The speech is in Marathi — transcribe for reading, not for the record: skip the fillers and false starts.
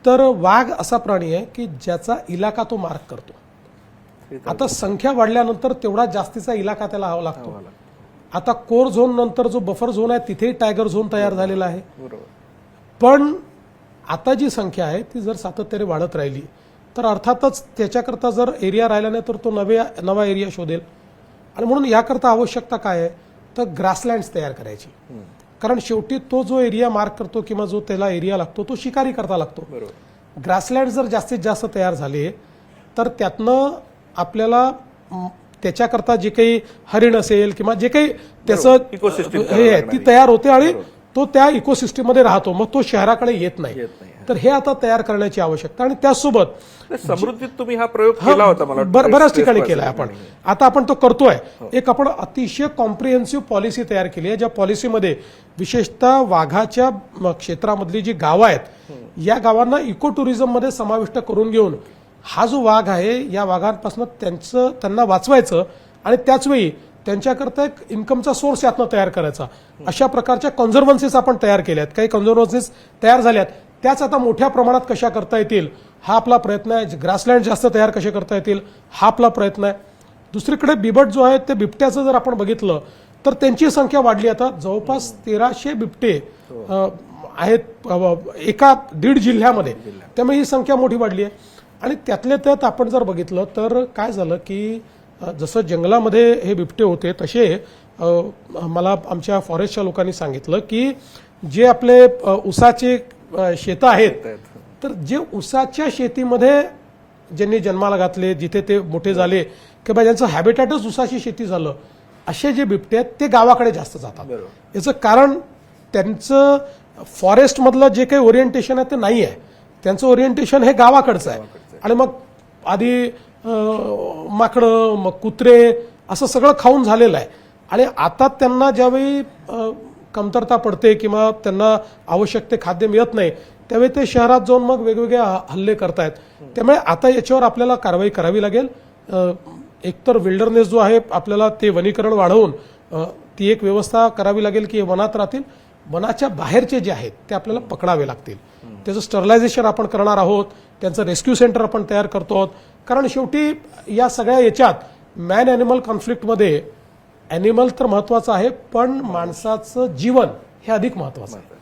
तर वाघ असा प्राणी आहे की ज्याचा इलाका तो मार्क करतो. आता संख्या वाढल्यानंतर तेवढा जास्तीचा इलाका त्याला हवा लागतो. आता कोर झोन नंतर जो बफर झोन आहे तिथेही टायगर झोन तयार झालेला आहे. पण आता जी संख्या आहे ती जर सातत्याने वाढत राहिली तर अर्थातच त्याच्याकरता जर एरिया राहिला नाही तर तो नवा एरिया शोधेल. आणि म्हणून याकरता आवश्यकता काय आहे तर ग्रासलँड्स तयार करायची. कारण शेवटी तो जो एरिया मार्क करतो किंवा जो त्याला एरिया लागतो तो शिकारी करता लागतो. ग्रासलँड जर जास्तीत जास्त तयार झाले तर त्यातनं आपल्याला त्याच्याकरता जे काही हरिण असेल किंवा जे काही त्याचं हे आहे ती तयार होते आणि तो त्या इकोसिस्टीम मध्ये राहतो. मग तो शहराकडे येत नाही. तर हे आता तयार करण्याची आवश्यकता. आणि त्याचसोबत समृद्धीत तुम्ही हा प्रयोग केला होता मला बऱ्याच ठिकाणी केलाय आपण. आता आपण तो करतोय. एक आपण अतिशय कॉम्प्रिहेन्सिव्ह पॉलिसी तयार केली आहे ज्या पॉलिसीमध्ये विशेषतः वाघाच्या क्षेत्रामधली जी गावं आहेत या गावांना इको टुरिझम मध्ये समाविष्ट करून घेऊन हा जो वाघ आहे या वाघांपासून त्यांना वाचवायचं आणि त्याचवेळी त्यांच्याकरता एक इन्कमचा सोर्स यातनं तयार करायचा. अशा प्रकारच्या कन्झर्वन्सीज आपण तयार केल्यात. काही कन्झर्वन्सीज तयार झाल्यात त्याच आता मोठ्या प्रमाणात कशा करता येतील हा आपला प्रयत्न आहे. ग्रासलँड जास्त तयार कसे करता येतील हा आपला प्रयत्न आहे. दुसरीकडे बिबट जो आहे ते बिबट्याचं जर आपण बघितलं तर त्यांची संख्या वाढली. आता जवळपास 1300 बिबटे आहेत एका 1.5 जिल्ह्यामध्ये. त्यामुळे ही संख्या मोठी वाढली आहे. आणि त्यातल्या त्यात आपण जर बघितलं तर काय झालं की जसं जंगलामध्ये हे बिबटे होते तसे मला आमच्या फॉरेस्टच्या लोकांनी सांगितलं की जे आपले ऊसाचे शेतं आहेत तर जे ऊसाच्या शेतीमध्ये ज्यांनी जन्माला घातले जिथे ते मोठे झाले किंवा ज्यांचं हॅबिटॅटच ऊसाची शेती झालं असे जे बिबटे आहेत ते गावाकडे जास्त जातात. याचं कारण त्यांचं फॉरेस्टमधलं जे काही ओरिएंटेशन आहे ते नाही आहे. त्यांचं ओरिएंटेशन हे गावाकडचं आहे. आणि मग आधी माकडं मग कुत्रे असं सगळं खाऊन झालेलं आहे. आणि आता त्यांना ज्यावेळी कमतरता पडते किंवा त्यांना आवश्यक ते खाद्य मिळत नाही त्यावेळी ते शहरात जाऊन मग वेगवेगळे हल्ले करतायत. त्यामुळे आता याच्यावर आपल्याला कारवाई करावी लागेल. एकतर विल्डरनेस जो आहे आपल्याला ते वनीकरण वाढवून ती एक व्यवस्था करावी लागेल की वनात राहतील. वनाच्या बाहेरचे जे आहेत ते आपल्याला पकडावे लागतील. त्याचं स्टरलायझेशन आपण करणार आहोत. त्यांचं रेस्क्यू सेंटर आपण तयार करतो आहोत. कारण शेवटी या सगळ्या याच्यात मॅन ॲनिमल कॉन्फ्लिक्टमध्ये ॲनिमल तर महत्वाचं आहे पण माणसाचं जीवन हे अधिक महत्वाचं आहे.